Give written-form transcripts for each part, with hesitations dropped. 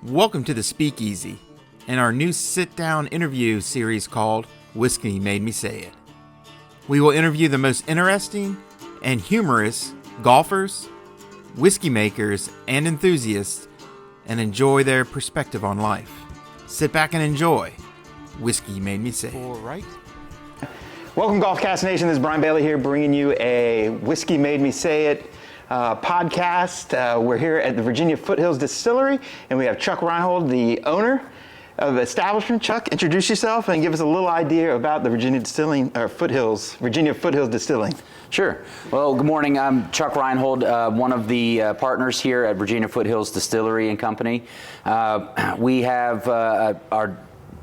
Welcome to the Speakeasy and our new sit-down interview series called Whiskey Made Me Say It. We will interview the most interesting and humorous golfers, whiskey makers, and enthusiasts and enjoy their perspective on life. Sit back and enjoy Whiskey Made Me Say It. All right. Welcome, Golfcast Nation. This is Brian Bailey here bringing you a Whiskey Made Me Say It podcast. We're here at the Virginia Foothills Distillery, and we have Chuck Reinhold, the owner of the establishment. Chuck, introduce yourself and give us a little idea about the Virginia Foothills Distilling. Sure. Well, good morning. I'm Chuck Reinhold, one of the partners here at Virginia Foothills Distillery and Company. We have our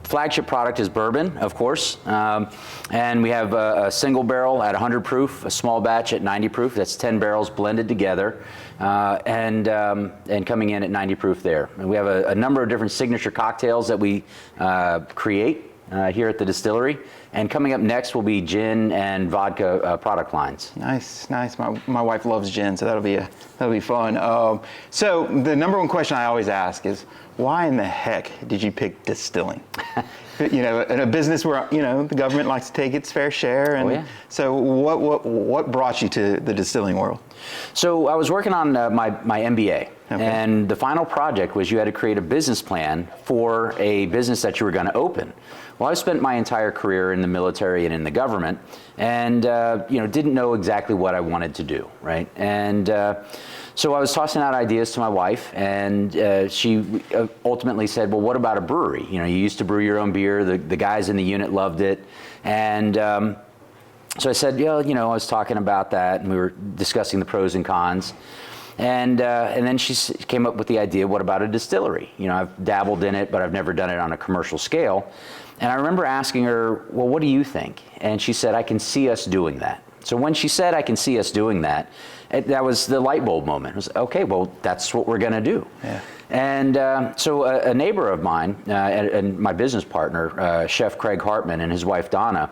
flagship product is bourbon, of course, and we have a single barrel at 100 proof, a small batch at 90 proof. That's 10 barrels blended together, and coming in at 90 proof there. And we have a number of different signature cocktails that we create here at the distillery. And coming up next will be gin and vodka product lines. Nice. My wife loves gin, so that'll be fun. So the number one question I always ask is, why in the heck did you pick distilling? You know, in a business where, you know, the government likes to take its fair share. And so what brought you to the distilling world? So I was working on my MBA. Okay. And the final project was you had to create a business plan for a business that you were going to open. Well, I spent my entire career in the military and in the government, and didn't know exactly what I wanted to do, right? And so I was tossing out ideas to my wife, and she ultimately said, "Well, what about a brewery? You know, you used to brew your own beer. The guys in the unit loved it, and." So I said, I was talking about that, and we were discussing the pros and cons. And then she came up with the idea, what about a distillery? You know, I've dabbled in it, but I've never done it on a commercial scale. And I remember asking her, well, what do you think? And she said, I can see us doing that. So when she said, I can see us doing that, that was the light bulb moment. It was, okay, well, that's what we're going to do. Yeah. And so a neighbor of mine and my business partner, Chef Craig Hartman and his wife Donna,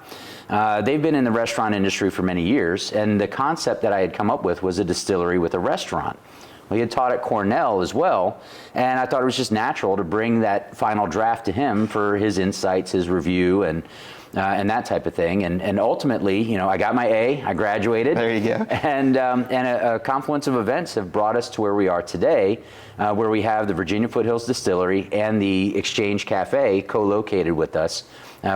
they've been in the restaurant industry for many years, and the concept that I had come up with was a distillery with a restaurant. Well, he had taught at Cornell as well, and I thought it was just natural to bring that final draft to him for his insights, his review, and that type of thing. And ultimately, I got my A, I graduated. There you go. And a confluence of events have brought us to where we are today, where we have the Virginia Foothills Distillery and the Exchange Cafe co-located with us.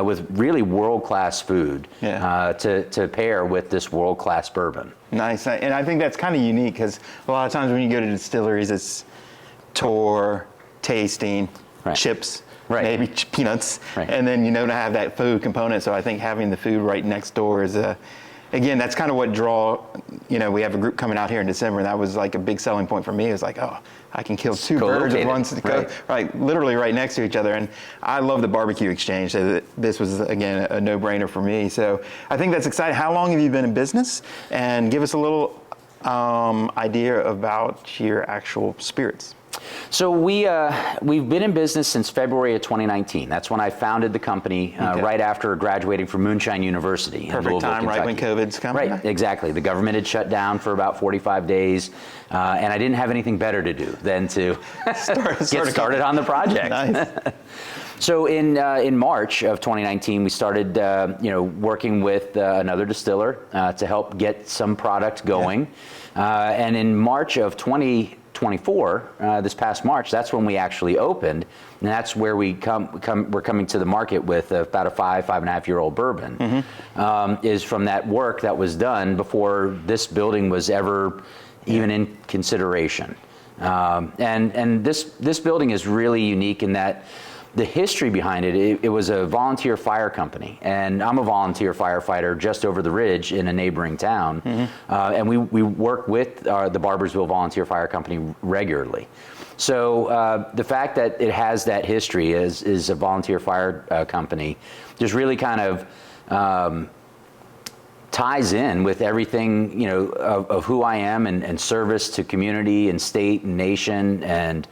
With really world-class food to pair with this world-class bourbon. Nice, and I think that's kind of unique because a lot of times when you go to distilleries, it's tour, tasting, chips, maybe peanuts, and then to have that food component. So I think having the food right next door is again, that's kind of what we have a group coming out here in December, and that was like a big selling point for me. It was like, oh, I can kill two birds with one stone, literally right next to each other. And I love the barbecue exchange, so this was, again, a no-brainer for me. So I think that's exciting. How long have you been in business? And give us a little idea about your actual spirits. So we've been in business since February of 2019. That's when I founded the company, right after graduating from Moonshine University in Louisville, time, Kentucky. Right when COVID's coming. Right, exactly. The government had shut down for about 45 days, and I didn't have anything better to do than to get started on the project. Nice. So in March of 2019, we started working with another distiller to help get some product going, and in March of 2024, this past March, that's when we actually opened, and that's where we're coming to the market with about a 5.5-year-old bourbon. Is from that work that was done before this building was ever even in consideration. And this building is really unique in that the history behind it was a volunteer fire company, and I'm a volunteer firefighter just over the ridge in a neighboring town, and we work with the Barbersville Volunteer Fire Company regularly. So the fact that it has that history is a volunteer fire company just really kind of ties in with everything of who I am and service to community and state and nation, and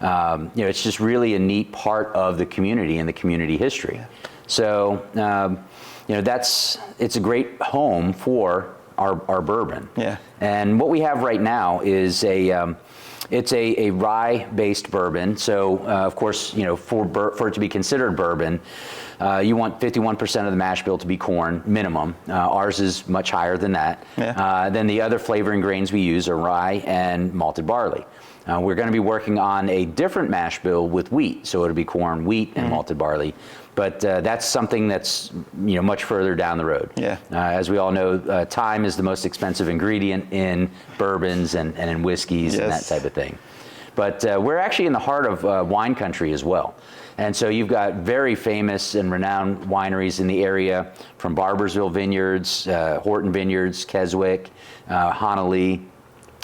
it's just really a neat part of the community and the community history. So it's a great home for our bourbon. And what we have right now is It's a rye-based bourbon. So, of course, for it to be considered bourbon, you want 51% of the mash bill to be corn, minimum. Ours is much higher than that. Yeah. Then the other flavoring grains we use are rye and malted barley. We're going to be working on a different mash bill with wheat, so it'll be corn, wheat, and malted barley. But that's something that's much further down the road. Yeah. As we all know, thyme is the most expensive ingredient in bourbons and in whiskeys and that type of thing. But we're actually in the heart of wine country as well. And so you've got very famous and renowned wineries in the area, from Barbersville Vineyards, Horton Vineyards, Keswick, Honolulu.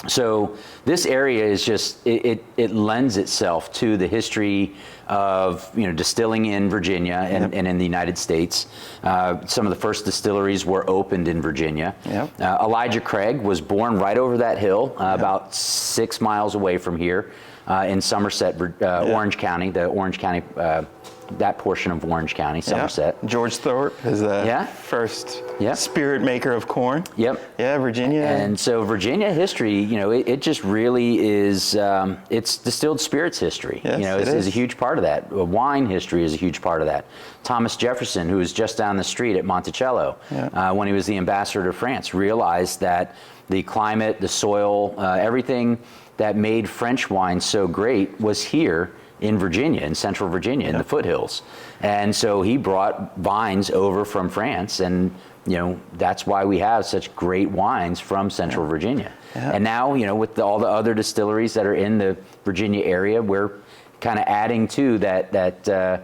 So this area is just, it lends itself to the history of distilling in Virginia and in the United States. Some of the first distilleries were opened in Virginia. Yep. Elijah Craig was born right over that hill, about 6 miles away from here, in Somerset, Orange County, that portion of Orange County, Somerset. Yeah. George Thorpe is the first spirit maker of corn. Yep. Yeah, Virginia. And so Virginia history, it just really is, it's distilled spirits history. Yes, is a huge part of that. Wine history is a huge part of that. Thomas Jefferson, who was just down the street at Monticello, when he was the ambassador to France, realized that the climate, the soil, everything that made French wine so great was here in Virginia, in central Virginia, in the foothills. And so he brought vines over from France, and that's why we have such great wines from central Virginia. And now, with all the other distilleries that are in the Virginia area, we're kind of adding to that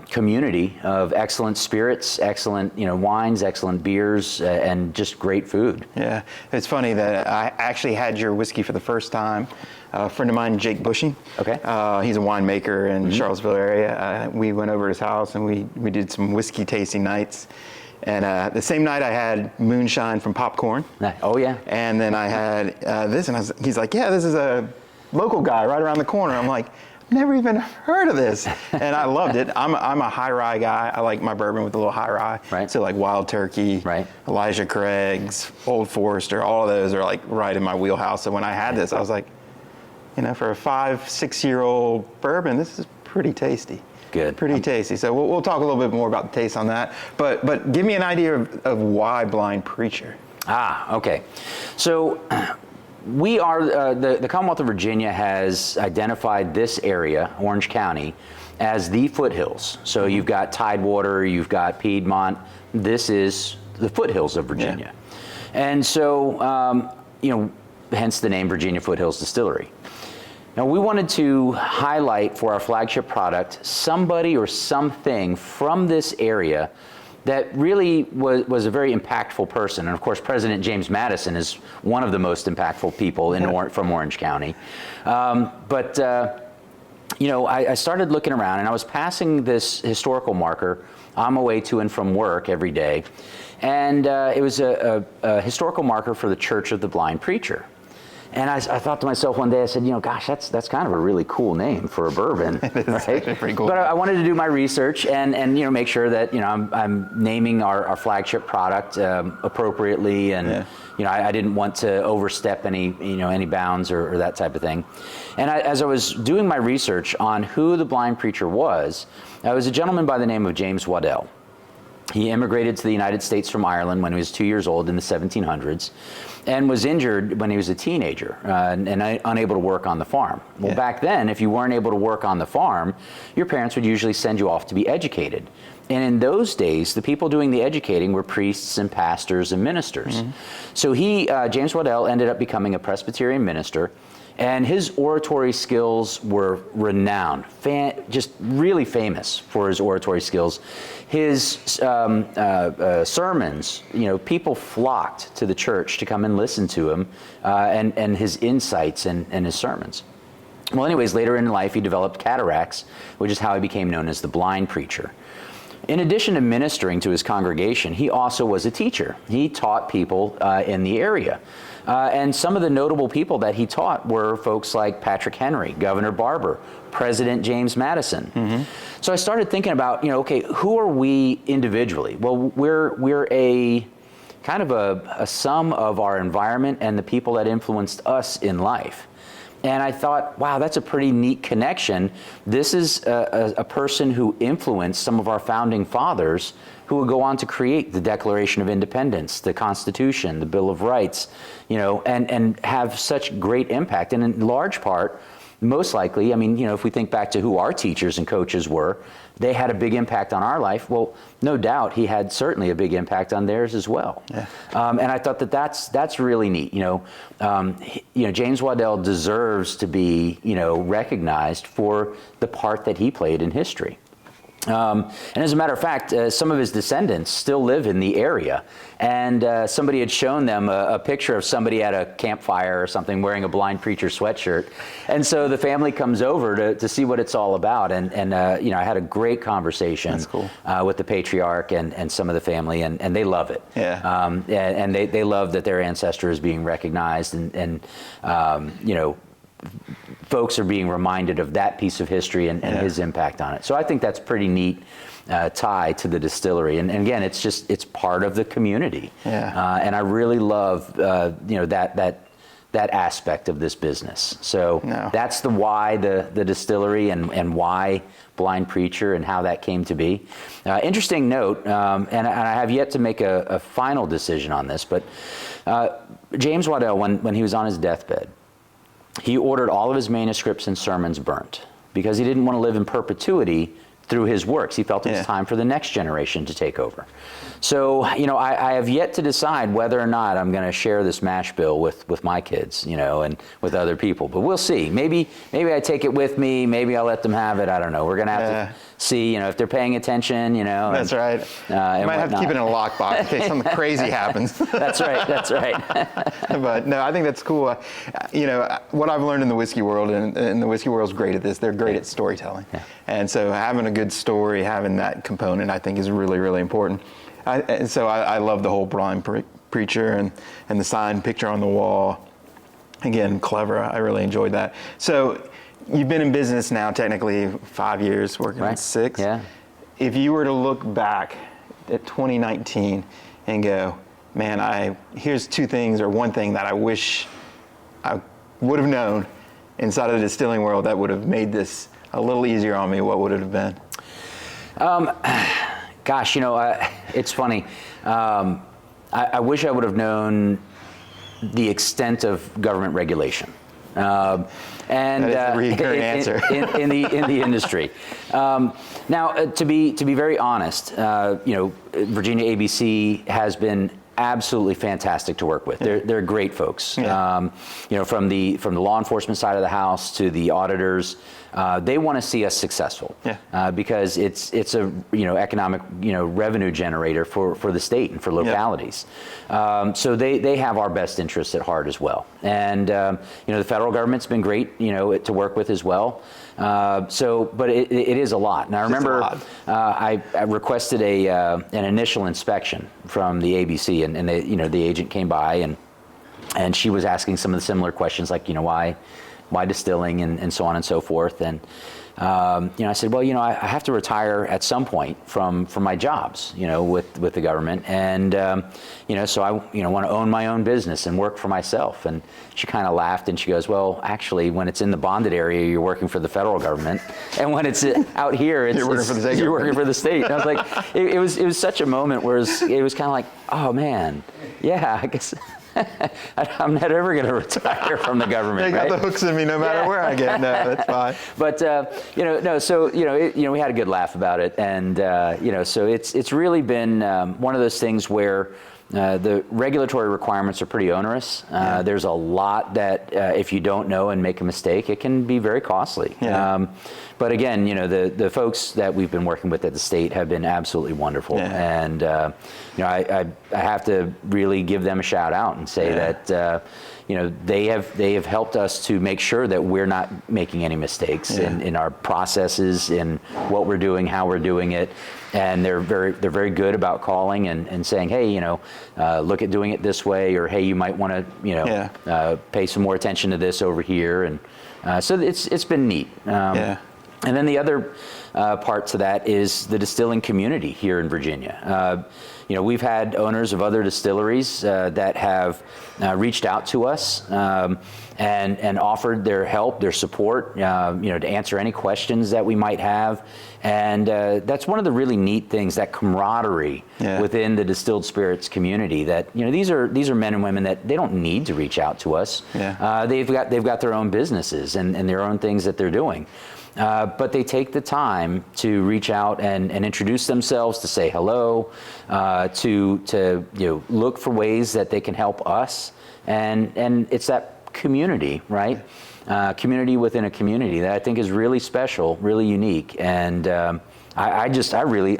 community of excellent spirits, excellent wines, excellent beers, and just great food. Yeah, it's funny that I actually had your whiskey for the first time. A friend of mine, Jake Bushing. Okay. He's a winemaker in Charlottesville area. We went over to his house and we did some whiskey tasting nights. And the same night I had moonshine from Popcorn. Oh yeah. And then I had this, and he's like, "Yeah, this is a local guy right around the corner." I'm like, "Never even heard of this," and I loved it. I'm a high rye guy. I like my bourbon with a little high rye. Right. So like Wild Turkey, Elijah Craig's, Old Forester, all of those are like right in my wheelhouse. So when I had this, I was like, for a 5-6-year-old bourbon, this is pretty tasty. Good. Pretty tasty. So we'll talk a little bit more about the taste on that. But give me an idea of why Blind Preacher. Okay. So we are, the Commonwealth of Virginia has identified this area, Orange County, as the foothills. So you've got Tidewater, you've got Piedmont. This is the foothills of Virginia. And so, hence the name Virginia Foothills Distillery. Now, we wanted to highlight for our flagship product somebody or something from this area that really was a very impactful person. And of course, President James Madison is one of the most impactful people from Orange County. I started looking around, and I was passing this historical marker on my way to and from work every day. And it was a historical marker for the Church of the Blind Preacher. And I thought to myself one day, I said, gosh, that's kind of a really cool name for a bourbon. It's actually pretty cool. But I wanted to do my research and make sure that I'm naming our flagship product appropriately, and I didn't want to overstep any bounds or that type of thing. And as I was doing my research on who the Blind Preacher was a gentleman by the name of James Waddell. He immigrated to the United States from Ireland when he was 2 years old in the 1700s, and was injured when he was a teenager and unable to work on the farm. Well, back then, if you weren't able to work on the farm, your parents would usually send you off to be educated. And in those days, the people doing the educating were priests and pastors and ministers. So James Waddell, ended up becoming a Presbyterian minister. And his oratory skills were renowned, just really famous for his oratory skills. His sermons, people flocked to the church to come and listen to him and his insights and his sermons. Well, anyways, later in life, he developed cataracts, which is how he became known as the Blind Preacher. In addition to ministering to his congregation, he also was a teacher. He taught people in the area. And some of the notable people that he taught were folks like Patrick Henry, Governor Barber, President James Madison. So I started thinking about, okay, who are we individually? Well, we're a kind of a sum of our environment and the people that influenced us in life. And I thought, wow, that's a pretty neat connection. This is a person who influenced some of our founding fathers who would go on to create the Declaration of Independence, the Constitution, the Bill of Rights, and have such great impact. And in large part, most likely, I mean, if we think back to who our teachers and coaches were, they had a big impact on our life. Well, no doubt he had certainly a big impact on theirs as well. Yeah. And I thought that's really neat. James Waddell deserves to be, recognized for the part that he played in history. And as a matter of fact, some of his descendants still live in the area. And somebody had shown them a picture of somebody at a campfire or something wearing a blind preacher sweatshirt. And so the family comes over to see what it's all about. And I had a great conversation That's cool. With the patriarch and some of the family, and they love it. Yeah. And they love that their ancestor is being recognized and folks are being reminded of that piece of history and his impact on it. So I think that's pretty neat tie to the distillery. And again, it's part of the community. Yeah. And I really love that aspect of this business. So that's the why the distillery and why Blind Preacher and how that came to be. Interesting note, and I have yet to make a final decision on this, but James Waddell, when he was on his deathbed, he ordered all of his manuscripts and sermons burnt because he didn't want to live in perpetuity through his works. He felt it was time for the next generation to take over. So, I have yet to decide whether or not I'm going to share this mash bill with my kids, and with other people. But we'll see. Maybe I take it with me. Maybe I'll let them have it. I don't know. We're going to have to see, if they're paying attention, That's right. You might have to keep it in a lockbox in case something crazy happens. That's right. But no, I think that's cool. What I've learned in the whiskey world, and the whiskey world's great at this, they're great at storytelling. Yeah. And so having a good story, having that component, I think is really, really important. I love the whole Blind Preacher and the sign picture on the wall. Again, clever. I really enjoyed that. So you've been in business now technically 5 years, working at 6. Yeah. If you were to look back at 2019 and go, man, here's 2 things or 1 thing that I wish I would have known inside of the distilling world that would have made this a little easier on me, what would it have been? Gosh, it's funny. I wish I would have known the extent of government regulation. And that is the recurring answer in the industry. Now, to be very honest, Virginia ABC has been absolutely fantastic to work with. They're great folks. Yeah. From the law enforcement side of the house to the auditors, they want to see us successful. Yeah. Because it's a economic revenue generator for the state and for localities. So they have our best interests at heart as well. And the federal government's been great to work with as well. But it is a lot. And I remember I requested an initial inspection from the ABC, and the agent came by and she was asking some of the similar questions like why distilling and so on and so forth. And I said, well, I have to retire at some point from my jobs, with the government, and so I want to own my own business and work for myself. And she kind of laughed and she goes, well, actually, when it's in the bonded area, you're working for the federal government, and when it's out here, you're working for the state. And I was like, it was such a moment where it was kind of like, oh man, yeah, I guess. I'm not ever going to retire from the government. They got the hooks in me no matter where I get. No, that's fine. But so we had a good laugh about it, and so it's really been one of those things where the regulatory requirements are pretty onerous. There's a lot that if you don't know and make a mistake, it can be very costly. Yeah. But again, the folks that we've been working with at the state have been absolutely wonderful, and I have to really give them a shout out and say that they have helped us to make sure that we're not making any mistakes in our processes, in what we're doing, how we're doing it, and they're very good about calling and saying, hey, look at doing it this way, or hey, you might want to pay some more attention to this over here, and so it's been neat. And then the other part to that is the distilling community here in Virginia. We've had owners of other distilleries that have reached out to us and offered their help, their support, to answer any questions that we might have. And that's one of the really neat things, that camaraderie within the distilled spirits community. That these are men and women that they don't need to reach out to us. Yeah. They've got their own businesses and their own things that they're doing. But they take the time to reach out and introduce themselves, to say hello, to look for ways that they can help us, and it's that community, right? Community within a community that I think is really special, really unique, and I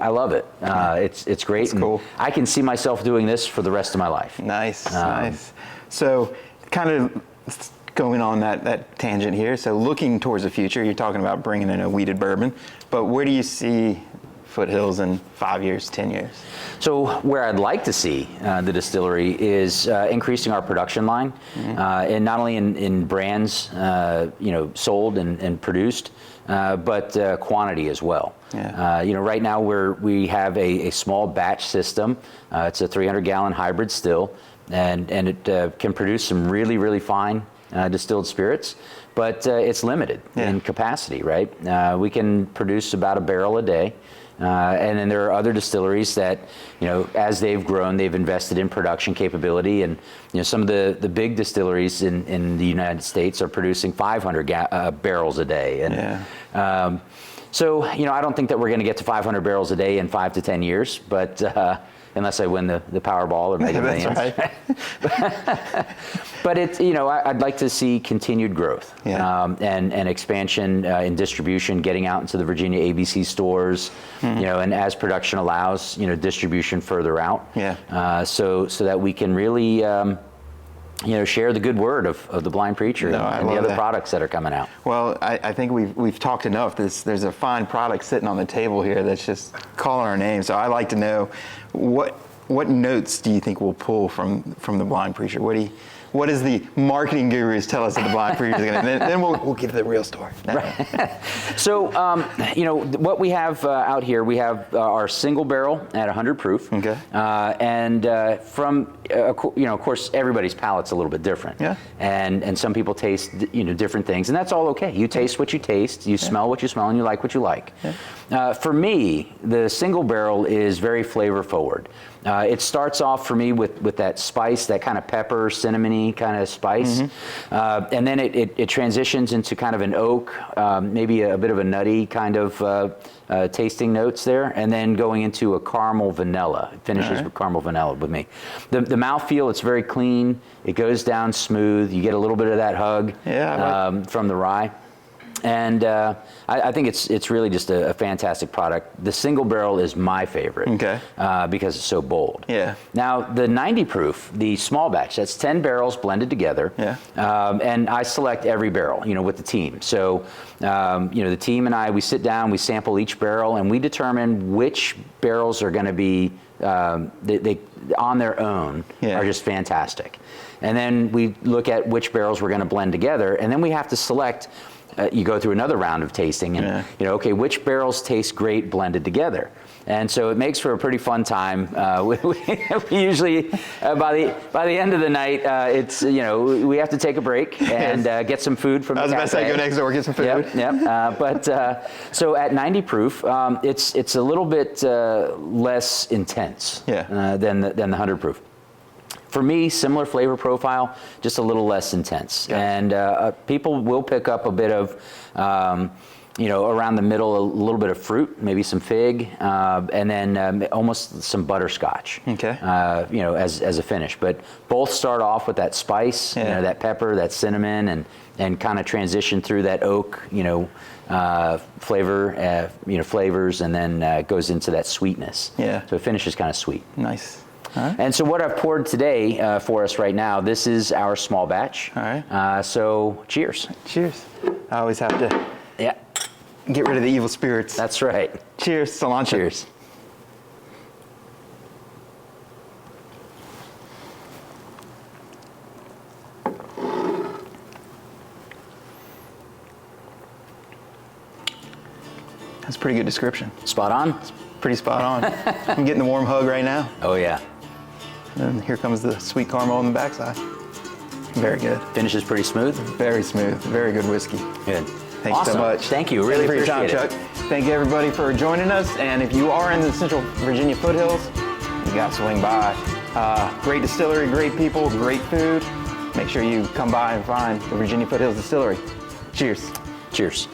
love it. It's great. It's cool. I can see myself doing this for the rest of my life. Nice, nice. So, kind of going on that tangent here, so looking towards the future, you're talking about bringing in a wheated bourbon, but where do you see Foothills in 5 years, 10 years? So where I'd like to see the distillery is increasing our production line, and not only in brands sold and produced, but quantity as well. Yeah. Right now we have a small batch system. It's a 300-gallon hybrid still, and it can produce some really, really fine distilled spirits, but it's limited in capacity, right? We can produce about a barrel a day. And then there are other distilleries that, as they've grown, they've invested in production capability. And, some of the big distilleries in the United States are producing 500 barrels a day. And so, I don't think that we're going to get to 500 barrels a day in 5 to 10 years, but unless I win the Powerball or Mega Millions. That's right. But it's, I'd like to see continued growth and expansion in distribution, getting out into the Virginia ABC stores, and as production allows, distribution further out. Yeah. So that we can really, share the good word of the Blind Preacher and the other products that are coming out. Well, I think we've talked enough. There's a fine product sitting on the table here that's just calling our name. So I'd like to know what notes do you think we'll pull from the Blind Preacher? What does the marketing gurus tell us that the Blind Preacher is going to? Then we'll get to the real story. Right. So, what we have out here, we have our single barrel at 100 proof. Okay. And of course, everybody's palate's a little bit different. Yeah. And some people taste, different things, and that's all okay. You taste what you taste, you smell what you smell, and you like what you like. Yeah. For me, the single barrel is very flavor forward. It starts off for me with that spice, that kind of pepper, cinnamony kind of spice. Mm-hmm. And then it transitions into kind of an oak, maybe a bit of a nutty kind of tasting notes there, and then going into a caramel vanilla. It finishes with caramel vanilla with me. The mouthfeel, it's very clean. It goes down smooth. You get a little bit of that hug from the rye. And I think it's really just a fantastic product. The single barrel is my favorite because it's so bold. Yeah. Now, the 90 proof, the small batch, that's 10 barrels blended together. Yeah. And I select every barrel, with the team. So, the team and I, we sit down, we sample each barrel, and we determine which barrels are going to be, they on their own are just fantastic. And then we look at which barrels we're going to blend together, and then we have to select. You go through another round of tasting, and which barrels taste great blended together, and so it makes for a pretty fun time. We usually by the end of the night, it's we have to take a break and get some food from. I was about to say go next door, get some food. Yep. But so at 90 proof, it's a little bit less intense than the 100 proof. For me, similar flavor profile, just a little less intense. Yeah. And people will pick up a bit of, around the middle, a little bit of fruit, maybe some fig, and then almost some butterscotch, as a finish. But both start off with that spice, that pepper, that cinnamon, and kind of transition through that oak, flavor, flavors, and then goes into that sweetness. Yeah. So it finishes kind of sweet. Nice. Right. And so what I've poured today for us right now, this is our small batch. All right. So cheers. Cheers. I always have to get rid of the evil spirits. That's right. Cheers. Cilantro. Cheers. That's a pretty good description. Spot on? Pretty spot on. I'm getting the warm hug right now. Oh, yeah. And here comes the sweet caramel on the backside. Very good. Finishes pretty smooth? Very smooth. Very good whiskey. Good. Thanks awesome. so much. Thank you. Really Thank you for appreciate your time, Chuck. Thank you, everybody, for joining us. And if you are in the Central Virginia foothills, you got to swing by. Great distillery, great people, great food. Make sure you come by and find the Virginia Foothills Distillery. Cheers. Cheers.